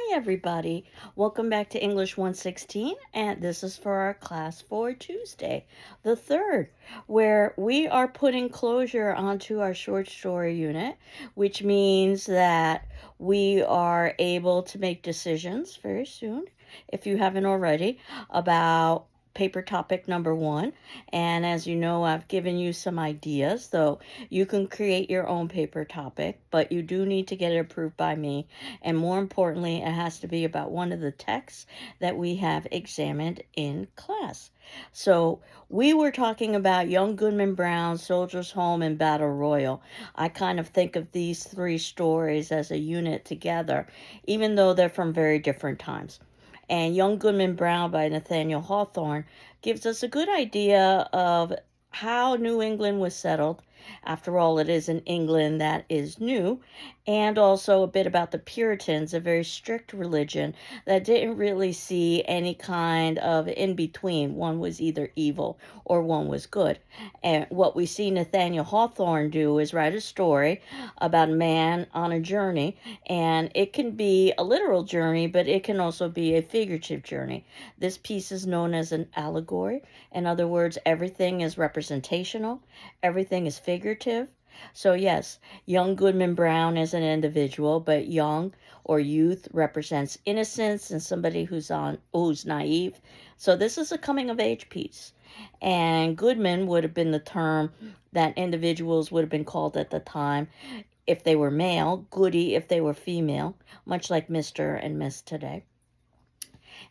Hi, everybody. Welcome back to English 116, and this is for our class for Tuesday, the 3rd, where we are putting closure onto our short story unit, which means that we are able to make decisions very soon, if you haven't already, about paper topic number 1. And as you know, I've given you some ideas, so you can create your own paper topic, but you do need to get it approved by me, and more importantly, it has to be about one of the texts that we have examined in class. So we were talking about Young Goodman Brown, Soldier's Home, and Battle Royal. I kind of think of these three stories as a unit together, even though they're from very different times. And Young Goodman Brown by Nathaniel Hawthorne gives us a good idea of how New England was settled. After all, it is in England that is new, and also a bit about the Puritans, a very strict religion that didn't really see any kind of in between. One was either evil or one was good. And what we see Nathaniel Hawthorne do is write a story about a man on a journey, and it can be a literal journey, but it can also be a figurative journey. This piece is known as an allegory. In other words, everything is representational, everything is figurative. So, yes, young Goodman Brown is an individual, but young or youth represents innocence and somebody who's naive. So, this is a coming of age piece. And Goodman would have been the term that individuals would have been called at the time if they were male, Goody if they were female, much like Mr. and Miss today.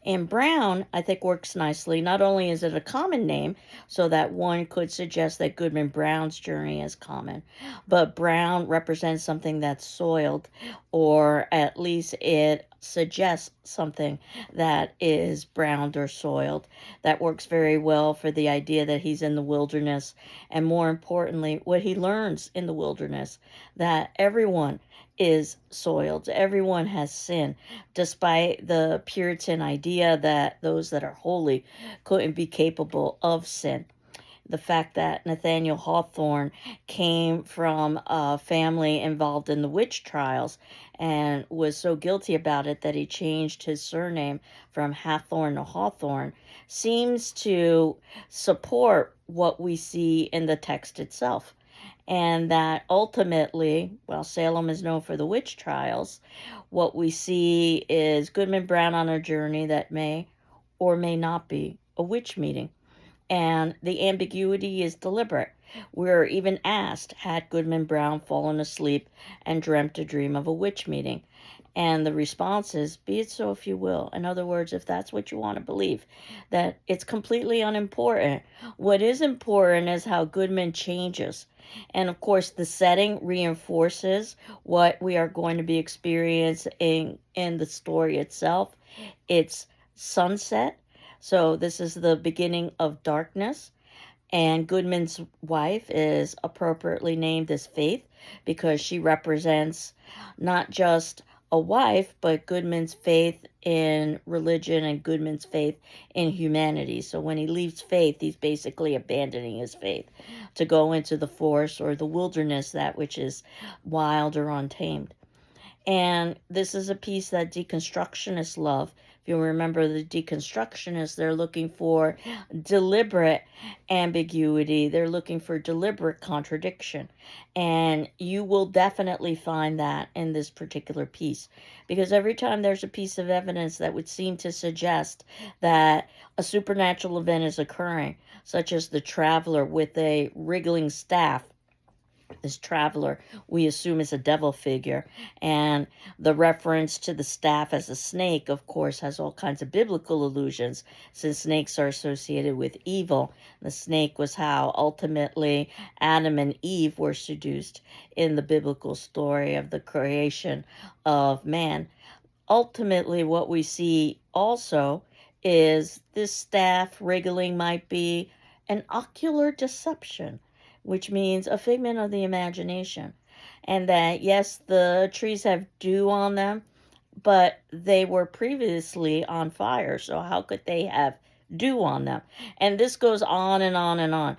And Brown, I think, works nicely. Not only is it a common name, so that one could suggest that Goodman Brown's journey is common, but Brown represents something that's soiled, or at least it suggests something that is browned or soiled. That works very well for the idea that he's in the wilderness, and more importantly, what he learns in the wilderness, that everyone is soiled, everyone has sin, despite the Puritan idea that those that are holy couldn't be capable of sin. The fact that Nathaniel Hawthorne came from a family involved in the witch trials and was so guilty about it that he changed his surname from Hathorne to Hawthorne seems to support what we see in the text itself. And that ultimately, while Salem is known for the witch trials, what we see is Goodman Brown on a journey that may or may not be a witch meeting. And the ambiguity is deliberate. We're even asked, had Goodman Brown fallen asleep and dreamt a dream of a witch meeting? And the response is, be it so if you will. In other words, if that's what you want to believe, that it's completely unimportant. What is important is how Goodman changes. And of course, the setting reinforces what we are going to be experiencing in the story itself. It's sunset. So this is the beginning of darkness. And Goodman's wife is appropriately named as Faith because she represents not just a wife, but Goodman's faith in religion and Goodman's faith in humanity. So when he leaves faith, he's basically abandoning his faith to go into the forest or the wilderness, that which is wild or untamed. And this is a piece that deconstructionists love. If you remember, the deconstructionists, they're looking for deliberate ambiguity. They're looking for deliberate contradiction. And you will definitely find that in this particular piece. Because every time there's a piece of evidence that would seem to suggest that a supernatural event is occurring, such as the traveler with a wriggling staff, this traveler we assume is a devil figure, and the reference to the staff as a snake, of course, has all kinds of biblical allusions, since snakes are associated with evil. The snake was how ultimately Adam and Eve were seduced in the biblical story of the creation of man. Ultimately, what we see also is this staff wriggling might be an ocular deception, which means a figment of the imagination. And that, yes, the trees have dew on them, but they were previously on fire. So, how could they have dew on them? And this goes on and on and on.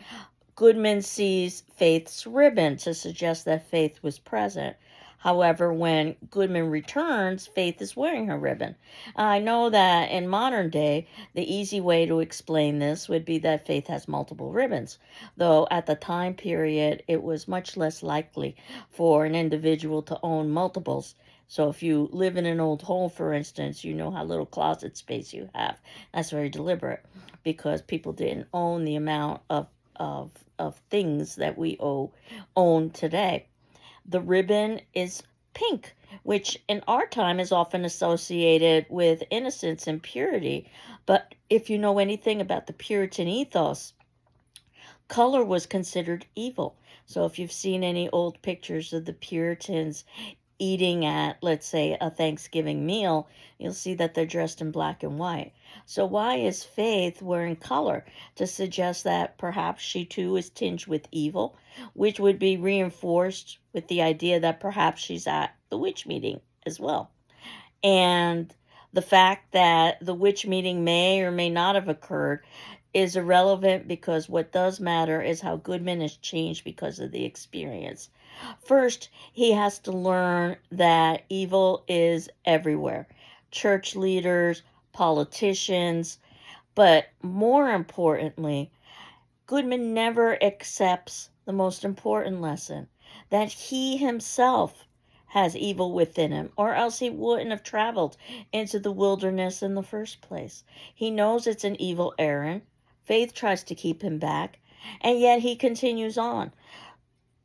Goodman sees Faith's ribbon to suggest that Faith was present. However, when Goodman returns, Faith is wearing her ribbon. I know that in modern day, the easy way to explain this would be that Faith has multiple ribbons, though at the time period, it was much less likely for an individual to own multiples. So if you live in an old home, for instance, you know how little closet space you have. That's very deliberate because people didn't own the amount of, of things that we own today. The ribbon is pink, which in our time is often associated with innocence and purity. But if you know anything about the Puritan ethos, color was considered evil. So if you've seen any old pictures of the Puritans eating at, let's say, a Thanksgiving meal, you'll see that they're dressed in black and white. So why is Faith wearing color? To suggest that perhaps she too is tinged with evil, which would be reinforced with the idea that perhaps she's at the witch meeting as well. And the fact that the witch meeting may or may not have occurred is irrelevant because what does matter is how Goodman has changed because of the experience. First, he has to learn that evil is everywhere. Church leaders, politicians, but more importantly, Goodman never accepts the most important lesson that he himself has evil within him, or else he wouldn't have traveled into the wilderness in the first place. He knows it's an evil errand. Faith tries to keep him back, and yet he continues on.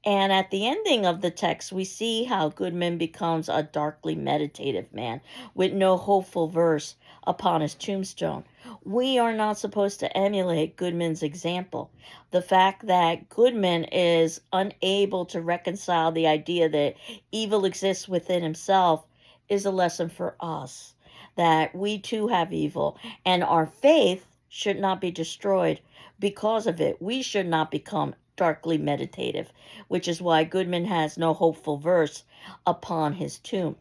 And at the ending of the text, we see how Goodman becomes a darkly meditative man with no hopeful verse upon his tombstone. We are not supposed to emulate Goodman's example. The fact that Goodman is unable to reconcile the idea that evil exists within himself is a lesson for us, that we too have evil, and our faith should not be destroyed because of it. We should not become darkly meditative, which is why Goodman has no hopeful verse upon his tomb.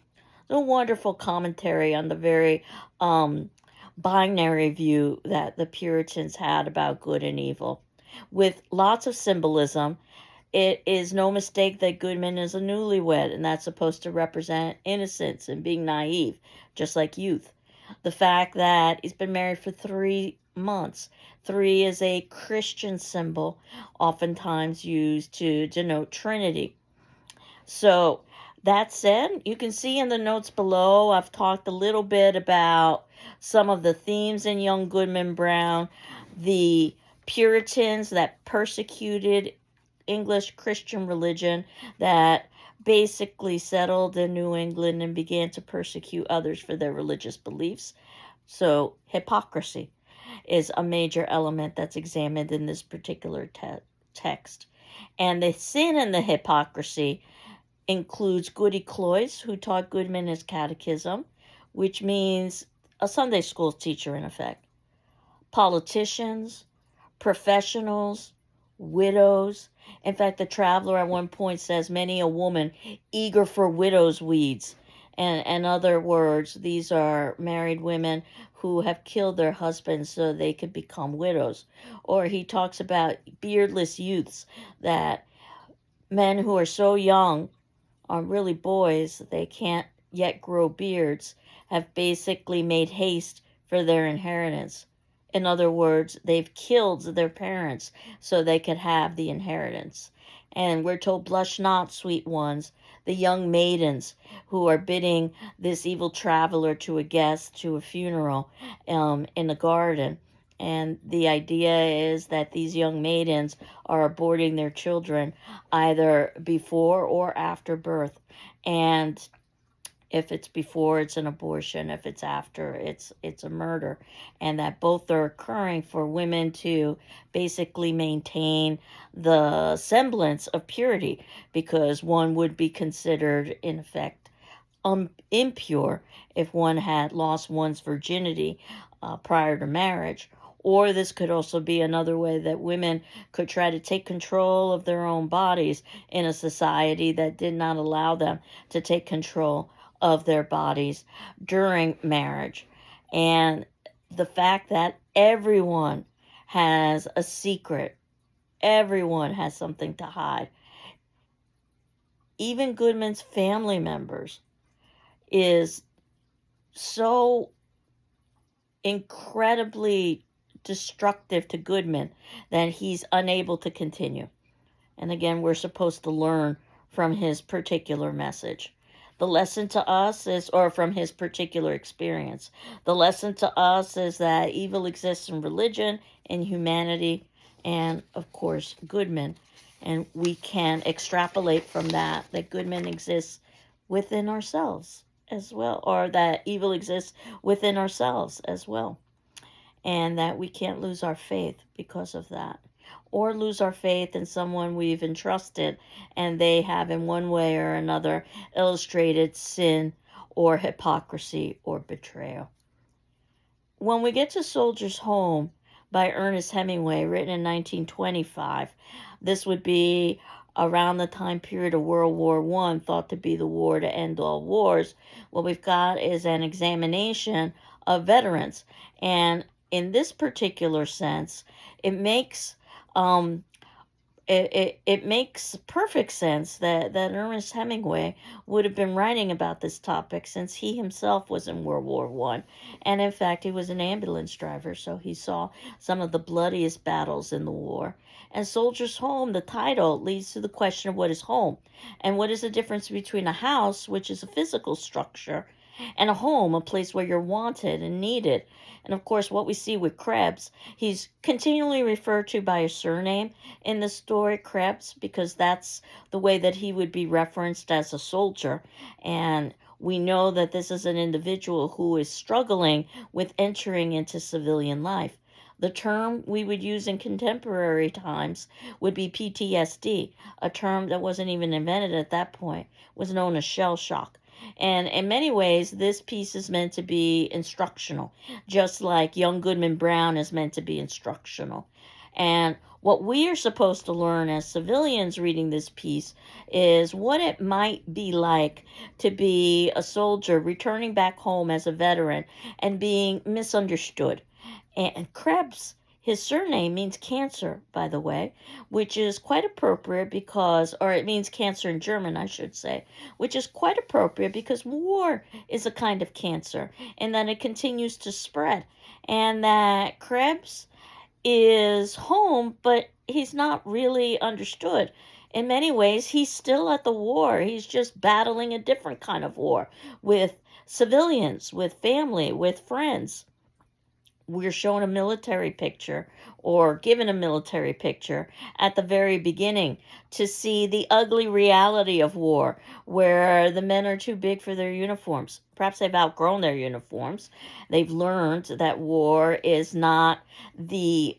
A wonderful commentary on the very binary view that the Puritans had about good and evil. With lots of symbolism, it is no mistake that Goodman is a newlywed, and that's supposed to represent innocence and being naive, just like youth. The fact that he's been married for 3 months. 3 is a Christian symbol, oftentimes used to denote Trinity. So, that said, you can see in the notes below, I've talked a little bit about some of the themes in Young Goodman Brown, the Puritans that persecuted English Christian religion, that basically settled in New England and began to persecute others for their religious beliefs. So, hypocrisy is a major element that's examined in this particular text. And the sin and the hypocrisy includes Goody Cloyce, who taught Goodman his catechism, which means a Sunday school teacher in effect, politicians, professionals, widows. In fact, the Traveler at one point says, many a woman eager for widow's weeds. And in other words, these are married women who have killed their husbands so they could become widows. Or he talks about beardless youths, that men who are so young are really boys, they can't yet grow beards, have basically made haste for their inheritance. In other words, they've killed their parents so they could have the inheritance. And we're told, blush not, sweet ones, the young maidens who are bidding this evil traveler to a guest to a funeral in a garden. And the idea is that these young maidens are aborting their children either before or after birth. And if it's before, it's an abortion. If it's after, it's a murder. And that both are occurring for women to basically maintain the semblance of purity, because one would be considered, in effect, impure if one had lost one's virginity prior to marriage. Or this could also be another way that women could try to take control of their own bodies in a society that did not allow them to take control of their bodies during marriage. And the fact that everyone has a secret, everyone has something to hide. even Goodman's family members is so incredibly destructive to Goodman that he's unable to continue. And again, we're supposed to learn from his particular message. The lesson to us is, or from his particular experience, the lesson to us is that evil exists in religion, in humanity, and of course, Goodman. And we can extrapolate from that Goodman exists within ourselves as well, or that evil exists within ourselves as well, and that we can't lose our faith because of that, or lose our faith in someone we've entrusted and they have in one way or another illustrated sin or hypocrisy or betrayal. When we get to Soldier's Home by Ernest Hemingway, written in 1925, this would be around the time period of World War I, thought to be the war to end all wars. What we've got is an examination of veterans. And in this particular sense, it makes it makes perfect sense that Ernest Hemingway would have been writing about this topic, since he himself was in World War I. And in fact, he was an ambulance driver, so he saw some of the bloodiest battles in the war. And Soldier's Home, the title, leads to the question of what is home, and what is the difference between a house, which is a physical structure, and a home, a place where you're wanted and needed. And of course, what we see with Krebs, he's continually referred to by his surname in the story, Krebs, because that's the way that he would be referenced as a soldier. And we know that this is an individual who is struggling with entering into civilian life. The term we would use in contemporary times would be PTSD, a term that wasn't even invented at that point, was known as shell shock. And in many ways, this piece is meant to be instructional, just like Young Goodman Brown is meant to be instructional. And what we are supposed to learn as civilians reading this piece is what it might be like to be a soldier returning back home as a veteran and being misunderstood. And Krebs, his surname means cancer, by the way, which is quite appropriate because, or it means cancer in German, I should say, which is quite appropriate because war is a kind of cancer, and that it continues to spread. And that Krebs is home, but he's not really understood. In many ways, he's still at the war. He's just battling a different kind of war with civilians, with family, with friends. We're shown a military picture, or given a military picture at the very beginning, to see the ugly reality of war, where the men are too big for their uniforms. Perhaps they've outgrown their uniforms. They've learned that war is not the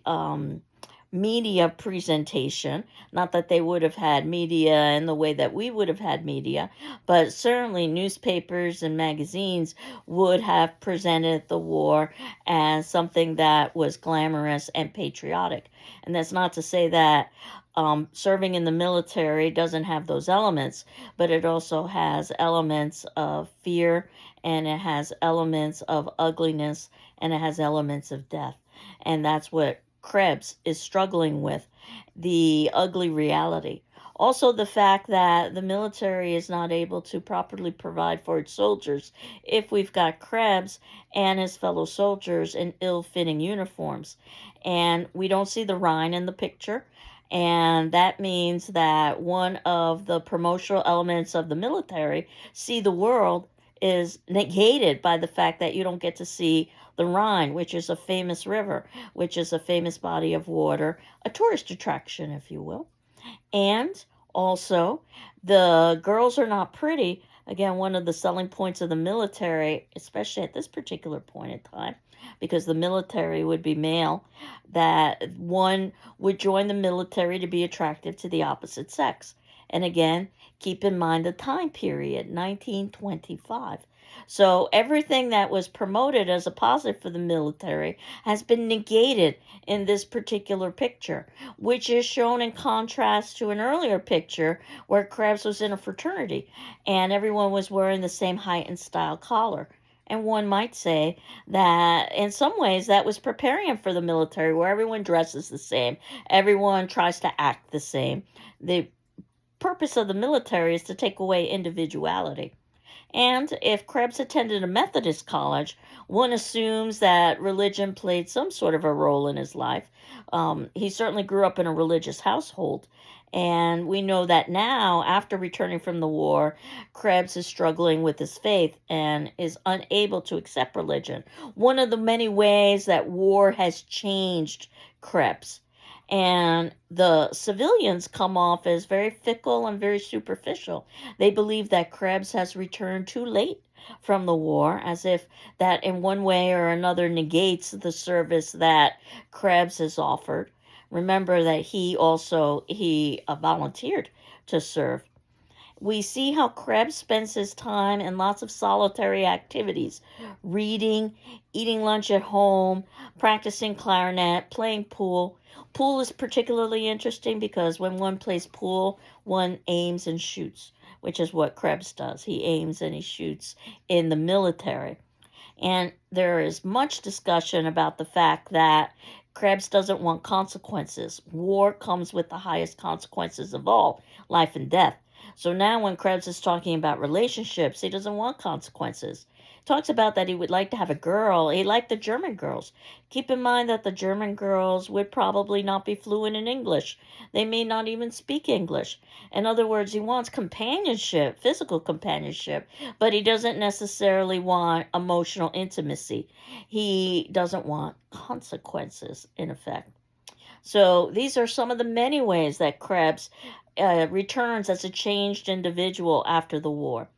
media presentation. Not that they would have had media in the way that we would have had media, but certainly newspapers and magazines would have presented the war as something that was glamorous and patriotic. And that's not to say that serving in the military doesn't have those elements, but it also has elements of fear, and it has elements of ugliness, and it has elements of death. And that's what Krebs is struggling with, the ugly reality. Also, the fact that the military is not able to properly provide for its soldiers if we've got Krebs and his fellow soldiers in ill-fitting uniforms. And we don't see the Rhine in the picture. And that means that one of the promotional elements of the military, See the World, is negated by the fact that you don't get to see the Rhine, which is a famous river, which is a famous body of water, a tourist attraction, if you will. And also, the girls are not pretty. Again, one of the selling points of the military, especially at this particular point in time, because the military would be male, that one would join the military to be attractive to the opposite sex. And again, keep in mind the time period, 1925. So everything that was promoted as a positive for the military has been negated in this particular picture, which is shown in contrast to an earlier picture where Krebs was in a fraternity and everyone was wearing the same height and style collar. And one might say that in some ways that was preparing him for the military, where everyone dresses the same, everyone tries to act the same. The purpose of the military is to take away individuality. And if Krebs attended a Methodist college, one assumes that religion played some sort of a role in his life. He certainly grew up in a religious household. And we know that now, after returning from the war, Krebs is struggling with his faith and is unable to accept religion. One of the many ways that war has changed Krebs. And the civilians come off as very fickle and very superficial. They believe that Krebs has returned too late from the war, as if that in one way or another negates the service that Krebs has offered. Remember that he volunteered to serve. We see how Krebs spends his time in lots of solitary activities, reading, eating lunch at home, practicing clarinet, playing pool. Pool is particularly interesting because when one plays pool, one aims and shoots, which is what Krebs does. He aims and he shoots in the military. And there is much discussion about the fact that Krebs doesn't want consequences. War comes with the highest consequences of all, life and death. So now when Krebs is talking about relationships, he doesn't want consequences. He talks about that he would like to have a girl. He liked the German girls. Keep in mind that the German girls would probably not be fluent in English. They may not even speak English. In other words, he wants companionship, physical companionship, but he doesn't necessarily want emotional intimacy. He doesn't want consequences, in effect. So these are some of the many ways that Krebs returns as a changed individual after the war.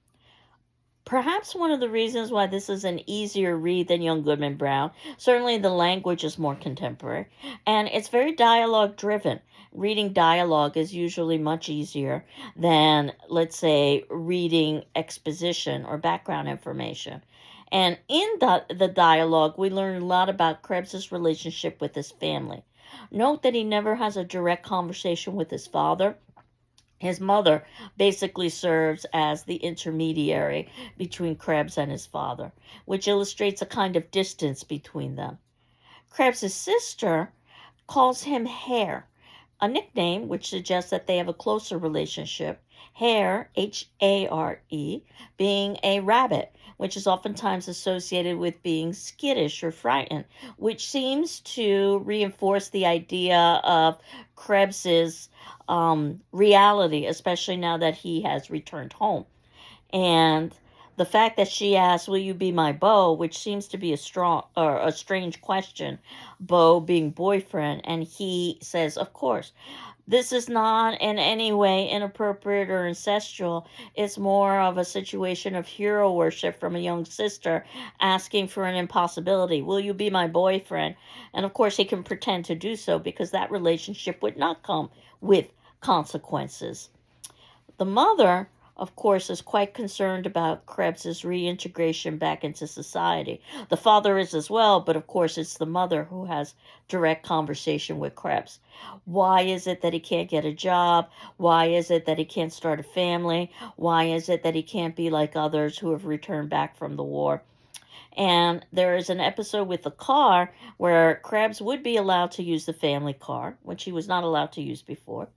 Perhaps one of the reasons why this is an easier read than Young Goodman Brown, certainly the language is more contemporary, and it's very dialogue driven. Reading dialogue is usually much easier than, let's say, reading exposition or background information. And in the dialogue, we learn a lot about Krebs's relationship with his family. Note that he never has a direct conversation with his father. His mother basically serves as the intermediary between Krebs and his father, which illustrates a kind of distance between them. Krebs's sister calls him Hare, a nickname which suggests that they have a closer relationship. Hare, Hare, being a rabbit, which is oftentimes associated with being skittish or frightened, which seems to reinforce the idea of Krebs's reality, especially now that he has returned home. And the fact that she asks, "Will you be my beau?" which seems to be a strong or a strange question, beau being boyfriend, and he says, "Of course." This is not in any way inappropriate or incestual. It's more of a situation of hero worship from a young sister asking for an impossibility. "Will you be my boyfriend?" And of course, he can pretend to do so because that relationship would not come with consequences. The mother, of course, is quite concerned about Krebs's reintegration back into society. The father is as well, but of course it's the mother who has direct conversation with Krebs. Why is it that he can't get a job? Why is it that he can't start a family? Why is it that he can't be like others who have returned back from the war? And there is an episode with the car where Krebs would be allowed to use the family car, which he was not allowed to use before.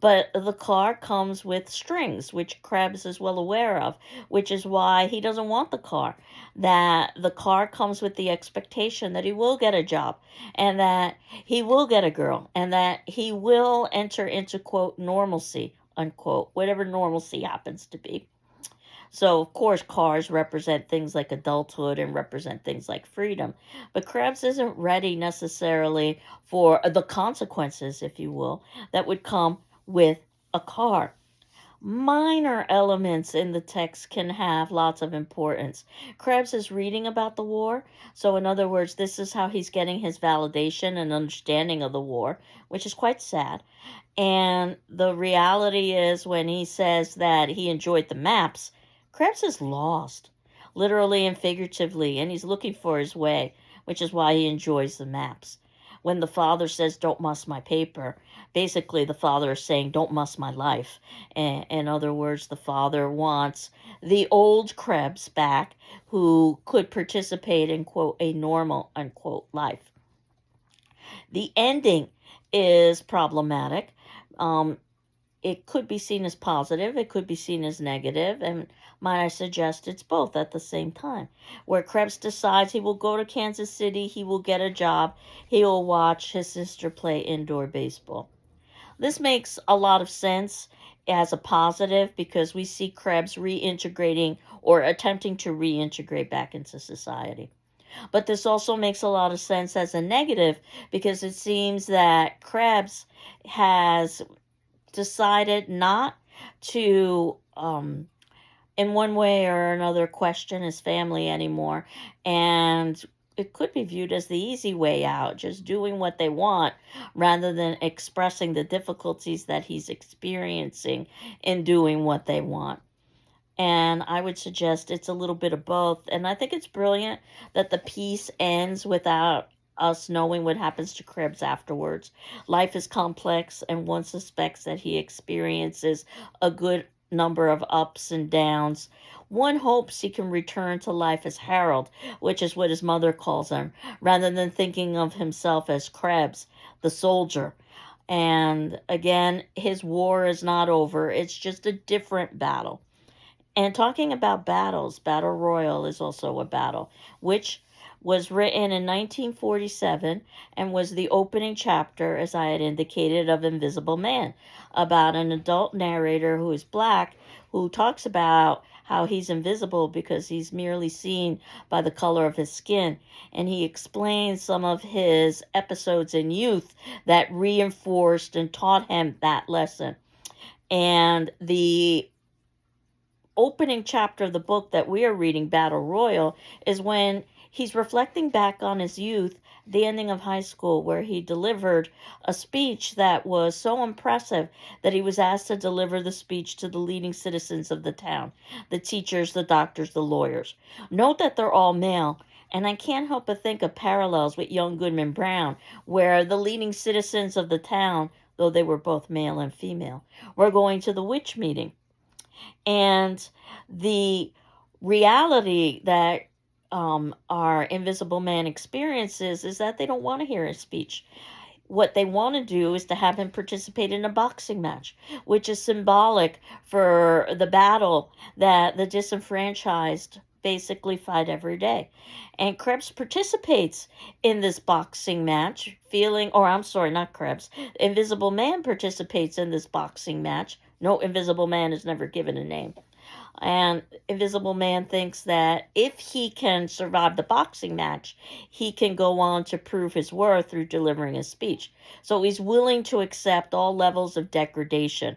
But the car comes with strings, which Krebs is well aware of, which is why he doesn't want the car. That the car comes with the expectation that he will get a job and that he will get a girl and that he will enter into, quote, normalcy, unquote, whatever normalcy happens to be. So, of course, cars represent things like adulthood and represent things like freedom. But Krebs isn't ready necessarily for the consequences, if you will, that would come with a car. Minor elements in the text can have lots of importance. Krebs is reading about the war, so in other words, this is how he's getting his validation and understanding of the war, which is quite sad. And the reality is, when he says that he enjoyed the maps, Krebs is lost, literally and figuratively, and he's looking for his way, which is why he enjoys the maps. When the father says, "Don't muss my paper," basically the father is saying, "Don't muss my life." In other words, the father wants the old Krebs back who could participate in, quote, "a normal," unquote, life. The ending is problematic. it could be seen as positive, it could be seen as negative, and might I suggest it's both at the same time. Where Krebs decides he will go to Kansas City, he will get a job, he will watch his sister play indoor baseball. This makes a lot of sense as a positive because we see Krebs reintegrating or attempting to reintegrate back into society. But this also makes a lot of sense as a negative because it seems that Krebs has decided not to, in one way or another, question his family anymore. And it could be viewed as the easy way out, just doing what they want rather than expressing the difficulties that he's experiencing in doing what they want. And I would suggest it's a little bit of both. And I think it's brilliant that the piece ends without us knowing what happens to Krebs afterwards. Life is complex, and one suspects that he experiences a good number of ups and downs. One hopes he can return to life as Harold, which is what his mother calls him, rather than thinking of himself as Krebs, the soldier. And again, his war is not over, it's just a different battle. And talking about battles, Battle Royal is also a battle, which was written in 1947 and was the opening chapter, as I had indicated, of Invisible Man, about an adult narrator who is black who talks about how he's invisible because he's merely seen by the color of his skin. And he explains some of his episodes in youth that reinforced and taught him that lesson. And the opening chapter of the book that we are reading, Battle Royal, is when he's reflecting back on his youth, the ending of high school, where he delivered a speech that was so impressive that he was asked to deliver the speech to the leading citizens of the town, the teachers, the doctors, the lawyers. Note that they're all male. And I can't help but think of parallels with young Goodman Brown, where the leading citizens of the town, though they were both male and female, were going to the witch meeting. And the reality that our Invisible Man experiences is that they don't want to hear his speech. What they want to do is to have him participate in a boxing match, which is symbolic for the battle that the disenfranchised basically fight every day. And Krebs participates in this boxing match, not Krebs, Invisible Man participates in this boxing match. No, Invisible Man is never given a name. And Invisible Man thinks that if he can survive the boxing match, he can go on to prove his worth through delivering his speech. So he's willing to accept all levels of degradation.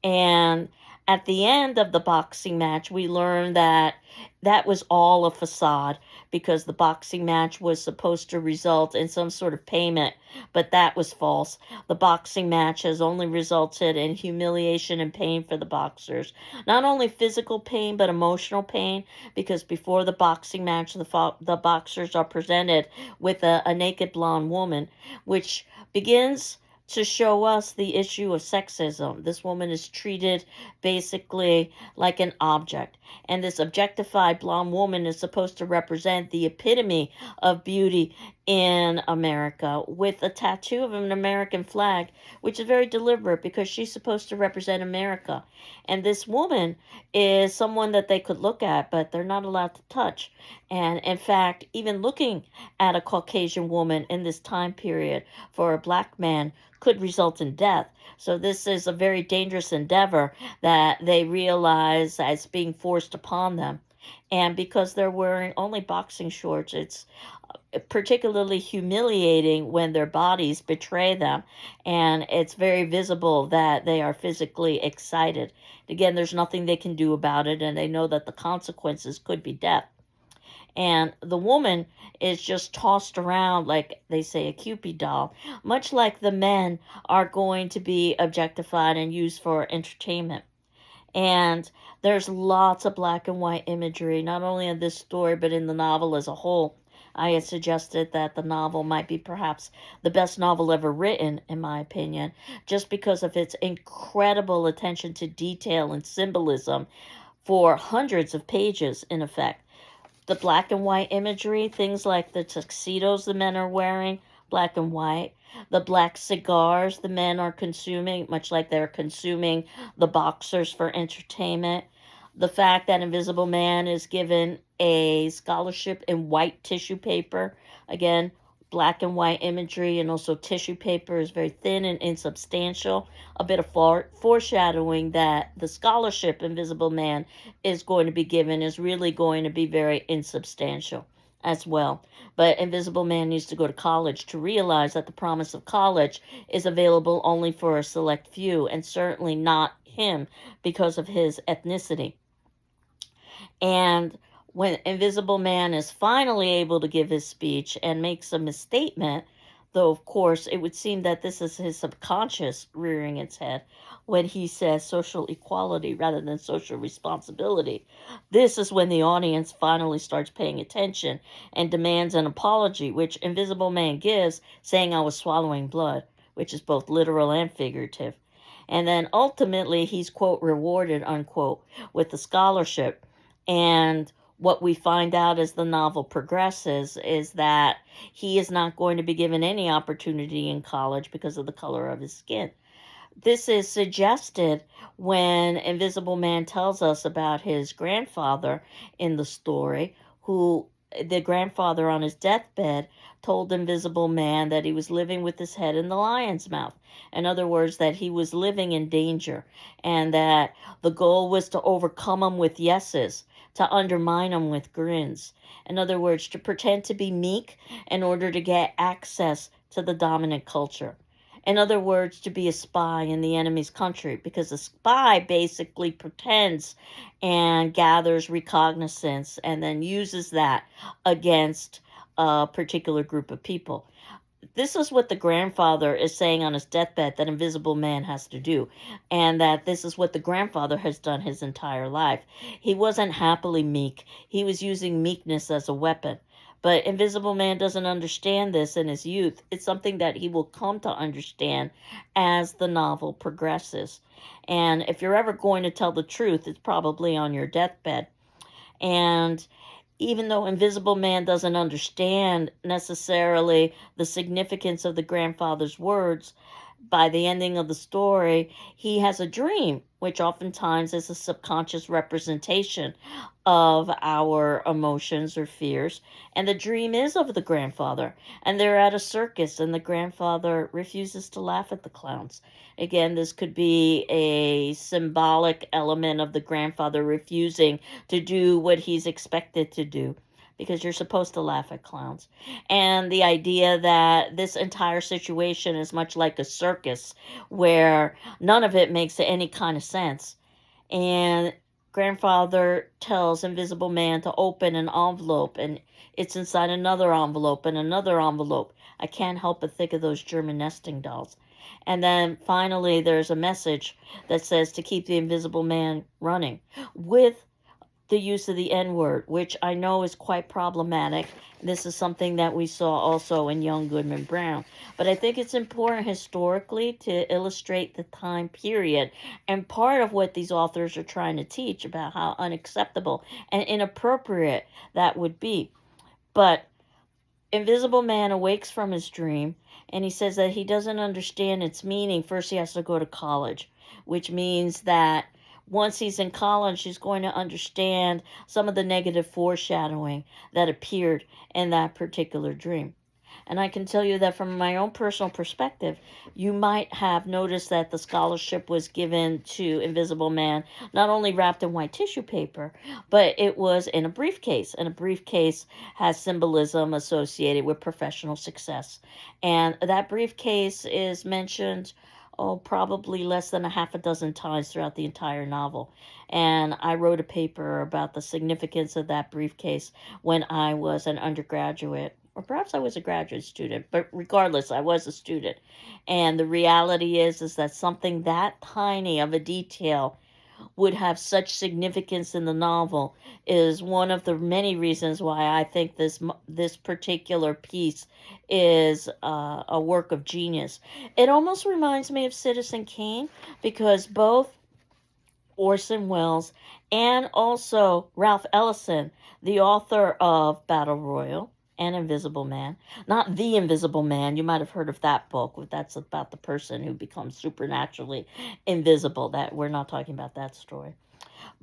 And at the end of the boxing match, we learn that that was all a facade because the boxing match was supposed to result in some sort of payment, but that was false. The boxing match has only resulted in humiliation and pain for the boxers. Not only physical pain, but emotional pain, because before the boxing match, the boxers are presented with a naked blonde woman, which begins to show us the issue of sexism. This woman is treated basically like an object. And this objectified blonde woman is supposed to represent the epitome of beauty in America with a tattoo of an American flag, which is very deliberate because she's supposed to represent America. And this woman is someone that they could look at, but they're not allowed to touch. And in fact, even looking at a Caucasian woman in this time period for a black man could result in death. So this is a very dangerous endeavor that they realize as being forced upon them. And because they're wearing only boxing shorts, it's particularly humiliating when their bodies betray them. And it's very visible that they are physically excited. Again, there's nothing they can do about it, and they know that the consequences could be death. And the woman is just tossed around like they say a Cupid doll, much like the men are going to be objectified and used for entertainment. And there's lots of black and white imagery, not only in this story, but in the novel as a whole. I had suggested that the novel might be perhaps the best novel ever written, in my opinion, just because of its incredible attention to detail and symbolism for hundreds of pages, in effect. The black and white imagery, things like the tuxedos the men are wearing, black and white. the black cigars the men are consuming, much like they're consuming the boxers for entertainment, the fact that Invisible Man is given a scholarship in white tissue paper, again, black and white imagery, and also tissue paper is very thin and insubstantial, a bit of foreshadowing that the scholarship Invisible Man is going to be given is really going to be very insubstantial as well. But Invisible Man needs to go to college to realize that the promise of college is available only for a select few, and certainly not him because of his ethnicity. And when Invisible Man is finally able to give his speech and makes a misstatement, though of course it would seem that this is his subconscious rearing its head when he says social equality rather than social responsibility, this is when the audience finally starts paying attention and demands an apology, which Invisible Man gives, saying, "I was swallowing blood," which is both literal and figurative. And then ultimately he's, quote, rewarded, unquote, with the scholarship. And what we find out as the novel progresses is that he is not going to be given any opportunity in college because of the color of his skin. This is suggested when Invisible Man tells us about his grandfather in the story, who the grandfather on his deathbed told Invisible Man that he was living with his head in the lion's mouth. In other words, that he was living in danger, and that the goal was to overcome him with yeses, to undermine him with grins. In other words, to pretend to be meek in order to get access to the dominant culture. In other words, to be a spy in the enemy's country, because a spy basically pretends and gathers recognizance and then uses that against a particular group of people. This is what the grandfather is saying on his deathbed that Invisible Man has to do, and that this is what the grandfather has done his entire life. He wasn't happily meek. He was using meekness as a weapon. But Invisible Man doesn't understand this in his youth. It's something that he will come to understand as the novel progresses. And if you're ever going to tell the truth, it's probably on your deathbed. And even though Invisible Man doesn't understand necessarily the significance of the grandfather's words, by the ending of the story, he has a dream, which oftentimes is a subconscious representation of our emotions or fears. And the dream is of the grandfather. And they're at a circus, and the grandfather refuses to laugh at the clowns. Again, this could be a symbolic element of the grandfather refusing to do what he's expected to do, because you're supposed to laugh at clowns. And the idea that this entire situation is much like a circus where none of it makes any kind of sense. And grandfather tells Invisible Man to open an envelope, and it's inside another envelope and another envelope. I can't help but think of those German nesting dolls. And then finally, there's a message that says to keep the Invisible Man running with the use of the N-word, which I know is quite problematic. This is something that we saw also in Young Goodman Brown. But I think it's important historically to illustrate the time period and part of what these authors are trying to teach about how unacceptable and inappropriate that would be. But Invisible Man awakes from his dream, and he says that he doesn't understand its meaning. First, he has to go to college, which means that once he's in college, he's going to understand some of the negative foreshadowing that appeared in that particular dream. And I can tell you that from my own personal perspective, you might have noticed that the scholarship was given to Invisible Man not only wrapped in white tissue paper, but it was in a briefcase. And a briefcase has symbolism associated with professional success. And that briefcase is mentioned, probably less than a half a dozen times throughout the entire novel. And I wrote a paper about the significance of that briefcase when I was an undergraduate, or perhaps I was a graduate student, but regardless, I was a student. And the reality is that something that tiny of a detail would have such significance in the novel is one of the many reasons why I think this particular piece is a work of genius. It almost reminds me of Citizen Kane, because both Orson Welles and also Ralph Ellison, the author of Battle Royale, and Invisible Man. Not The Invisible Man. You might have heard of that book. That's about the person who becomes supernaturally invisible. That we're not talking about that story.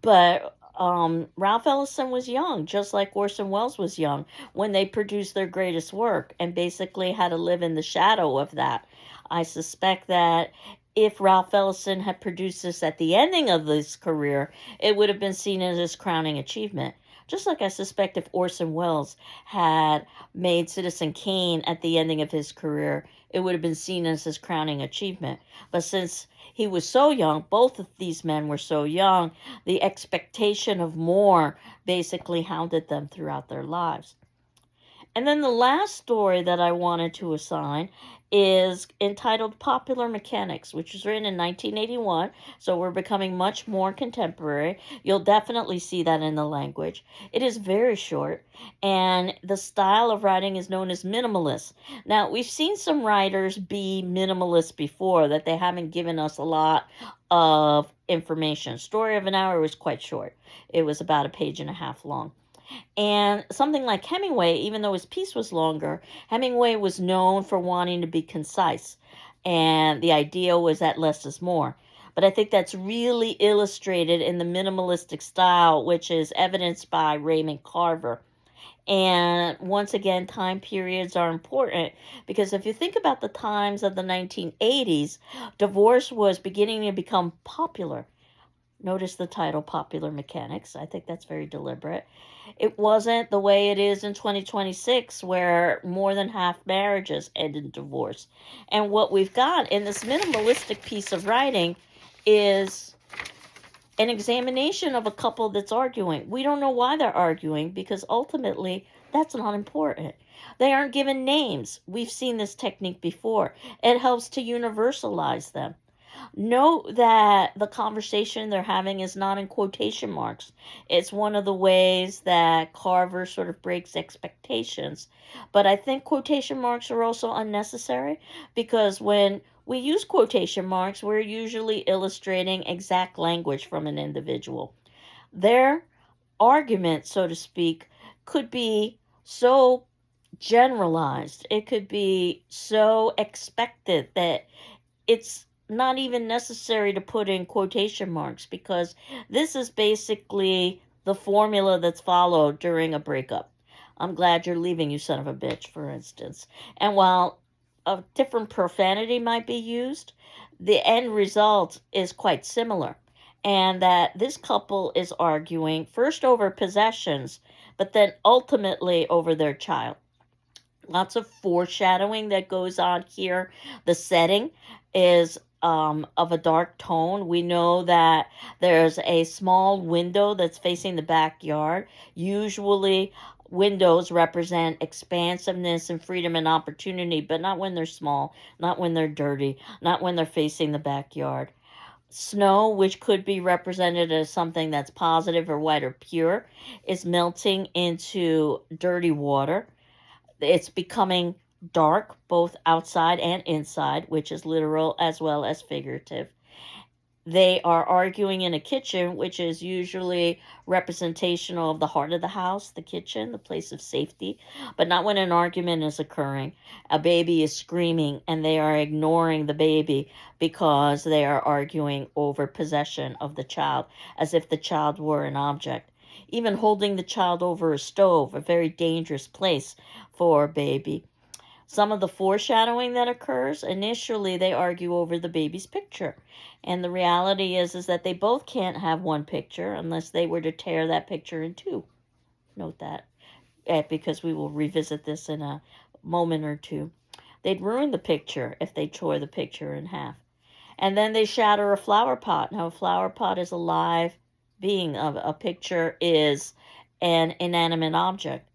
But Ralph Ellison was young, just like Orson Welles was young when they produced their greatest work, and basically had to live in the shadow of that. I suspect that if Ralph Ellison had produced this at the ending of his career, it would have been seen as his crowning achievement. Just like I suspect if Orson Welles had made Citizen Kane at the ending of his career, it would have been seen as his crowning achievement. But since he was so young, both of these men were so young, the expectation of more basically hounded them throughout their lives. And then the last story that I wanted to assign is entitled Popular Mechanics, which was written in 1981, so we're becoming much more contemporary. You'll definitely see that in the language. It is very short, and the style of writing is known as minimalist. Now, we've seen some writers be minimalist before, that they haven't given us a lot of information. Story of an Hour was quite short. It was about a page and a half long. And something like Hemingway, even though his piece was longer, Hemingway was known for wanting to be concise. And the idea was that less is more. But I think that's really illustrated in the minimalistic style, which is evidenced by Raymond Carver. And once again, time periods are important because if you think about the times of the 1980s, divorce was beginning to become popular. Notice the title, Popular Mechanics. I think that's very deliberate. It wasn't the way it is in 2026, where more than half marriages end in divorce. And what we've got in this minimalistic piece of writing is an examination of a couple that's arguing. We don't know why they're arguing because ultimately that's not important. They aren't given names. We've seen this technique before. It helps to universalize them. Note that the conversation they're having is not in quotation marks. It's one of the ways that Carver sort of breaks expectations. But I think quotation marks are also unnecessary because when we use quotation marks, we're usually illustrating exact language from an individual. Their argument, so to speak, could be so generalized, it could be so expected that it's not even necessary to put in quotation marks because this is basically the formula that's followed during a breakup. I'm glad you're leaving, you son of a bitch, for instance. And while a different profanity might be used, the end result is quite similar. And that this couple is arguing first over possessions, but then ultimately over their child. Lots of foreshadowing that goes on here. The setting is of a dark tone. We know that there's a small window that's facing the backyard. Usually, windows represent expansiveness and freedom and opportunity, but not when they're small, not when they're dirty, not when they're facing the backyard. Snow, which could be represented as something that's positive or white or pure, is melting into dirty water. It's becoming dark both outside and inside, which is literal as well as figurative. They are arguing in a kitchen, which is usually representational of the heart of the house, the kitchen, the place of safety, but not when an argument is occurring. A baby is screaming and they are ignoring the baby because they are arguing over possession of the child, as if the child were an object. Even holding the child over a stove, a very dangerous place for a baby. Some of the foreshadowing that occurs, initially they argue over the baby's picture. And the reality is that they both can't have one picture unless they were to tear that picture in two. Note that, because we will revisit this in a moment or two. They'd ruin the picture if they tore the picture in half. And then they shatter a flower pot. Now, a flower pot is a live being. A picture is an inanimate object.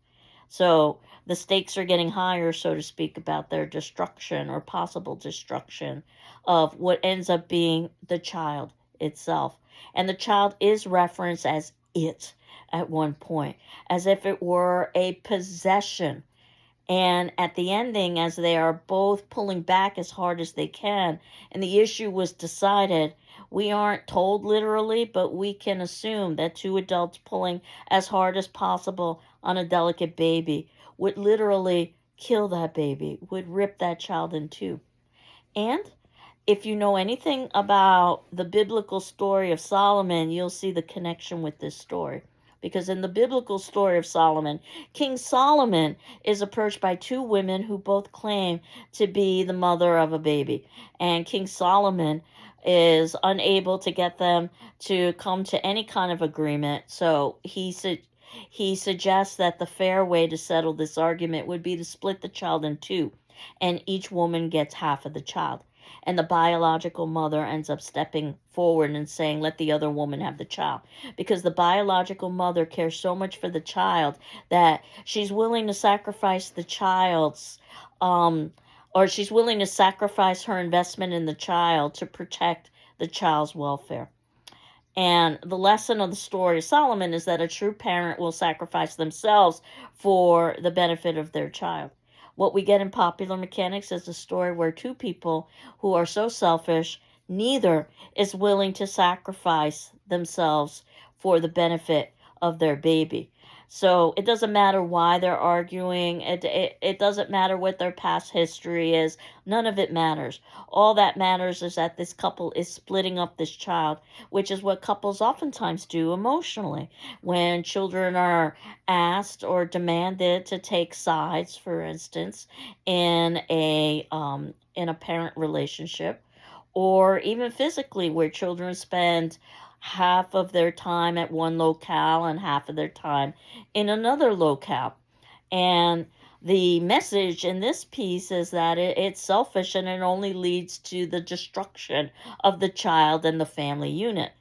So the stakes are getting higher, so to speak, about their destruction or possible destruction of what ends up being the child itself. And the child is referenced as it at one point, as if it were a possession. And at the ending, as they are both pulling back as hard as they can, and the issue was decided, we aren't told literally, but we can assume that two adults pulling as hard as possible on a delicate baby would literally kill that baby, would rip that child in two. And if you know anything about the biblical story of Solomon, you'll see the connection with this story. Because in the biblical story of Solomon, King Solomon is approached by two women who both claim to be the mother of a baby. And King Solomon is unable to get them to come to any kind of agreement. So he suggests that the fair way to settle this argument would be to split the child in two, and each woman gets half of the child. And the biological mother ends up stepping forward and saying, let the other woman have the child. Because the biological mother cares so much for the child that she's willing to sacrifice the child's, or she's willing to sacrifice her investment in the child to protect the child's welfare. And the lesson of the story of Solomon is that a true parent will sacrifice themselves for the benefit of their child. What we get in Popular Mechanics is a story where two people who are so selfish, neither is willing to sacrifice themselves for the benefit of their baby. So it doesn't matter why they're arguing. It doesn't matter what their past history is. None of it matters. All that matters is that this couple is splitting up this child, which is what couples oftentimes do emotionally. When children are asked or demanded to take sides, for instance, in a parent relationship, or even physically, where children spend half of their time at one locale and half of their time in another locale. And the message in this piece is that it's selfish and it only leads to the destruction of the child and the family unit.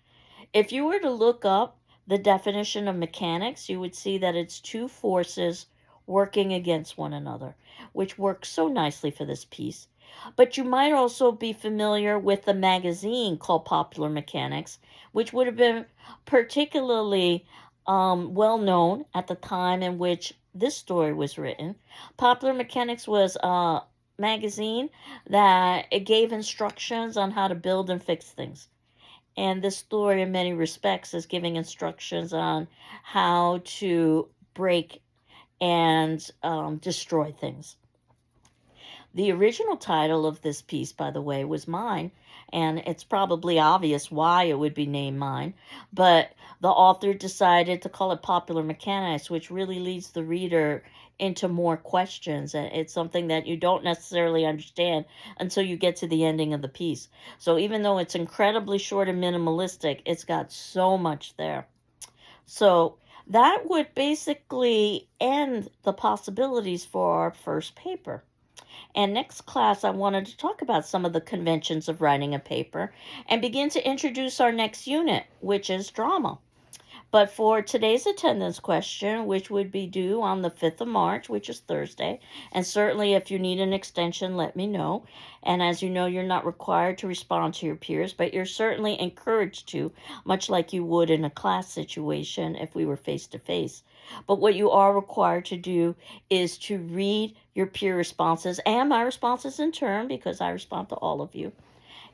If you were to look up the definition of mechanics, you would see that it's two forces working against one another, which works so nicely for this piece. But you might also be familiar with the magazine called Popular Mechanics, which would have been particularly well known at the time in which this story was written. Popular Mechanics was a magazine that it gave instructions on how to build and fix things. And this story, in many respects, is giving instructions on how to break and destroy things. The original title of this piece, by the way, was mine, and it's probably obvious why it would be named mine, but the author decided to call it Popular Mechanics, which really leads the reader into more questions, and it's something that you don't necessarily understand until you get to the ending of the piece. So even though it's incredibly short and minimalistic, it's got so much there. So that would basically end the possibilities for our first paper. And next class, I wanted to talk about some of the conventions of writing a paper and begin to introduce our next unit, which is drama. But for today's attendance question, which would be due on the 5th of March, which is Thursday, and certainly if you need an extension, let me know. And as you know, you're not required to respond to your peers, but you're certainly encouraged to, much like you would in a class situation if we were face-to-face. But what you are required to do is to read your peer responses and my responses in turn, because I respond to all of you.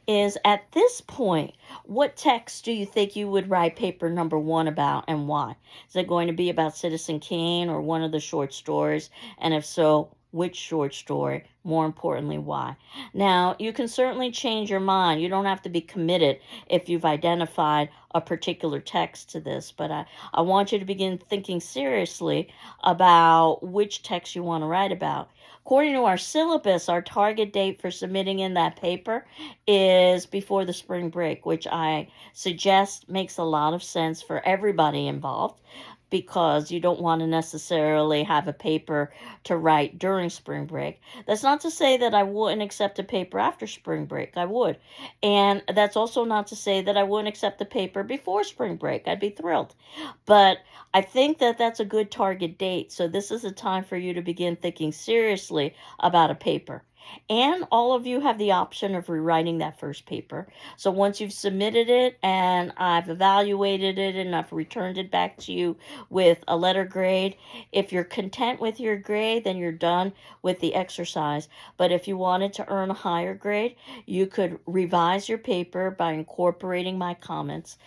Is at this point, what text do you think you would write paper number 1 about and why? Is it going to be about Citizen Kane or one of the short stories? And if so, which short story? More importantly, why? Now, you can certainly change your mind. You don't have to be committed if you've identified a particular text to this, but I want you to begin thinking seriously about which text you want to write about. According to our syllabus, our target date for submitting in that paper is before the spring break, which I suggest makes a lot of sense for everybody involved, because you don't want to necessarily have a paper to write during spring break. That's not to say that I wouldn't accept a paper after spring break. I would. And that's also not to say that I wouldn't accept a paper before spring break. I'd be thrilled. But I think that that's a good target date. So this is a time for you to begin thinking seriously about a paper. And all of you have the option of rewriting that first paper. So once you've submitted it and I've evaluated it and I've returned it back to you with a letter grade, if you're content with your grade, then you're done with the exercise. But if you wanted to earn a higher grade, you could revise your paper by incorporating my comments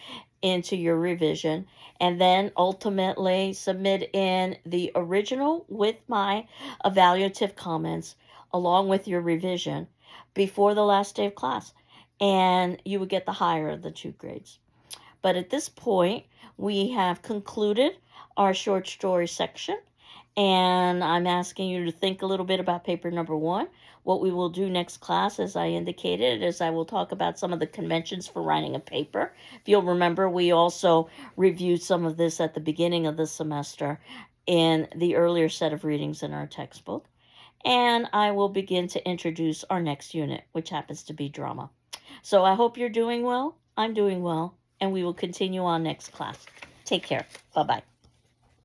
into your revision, and then ultimately submit in the original with my evaluative comments along with your revision before the last day of class, and you would get the higher of the 2 grades. But at this point, we have concluded our short story section, and I'm asking you to think a little bit about paper number 1. What we will do next class, as I indicated, is I will talk about some of the conventions for writing a paper. If you'll remember, we also reviewed some of this at the beginning of the semester in the earlier set of readings in our textbook. And I will begin to introduce our next unit, which happens to be drama. So I hope you're doing well. I'm doing well, and we will continue on next class. Take care. Bye-bye.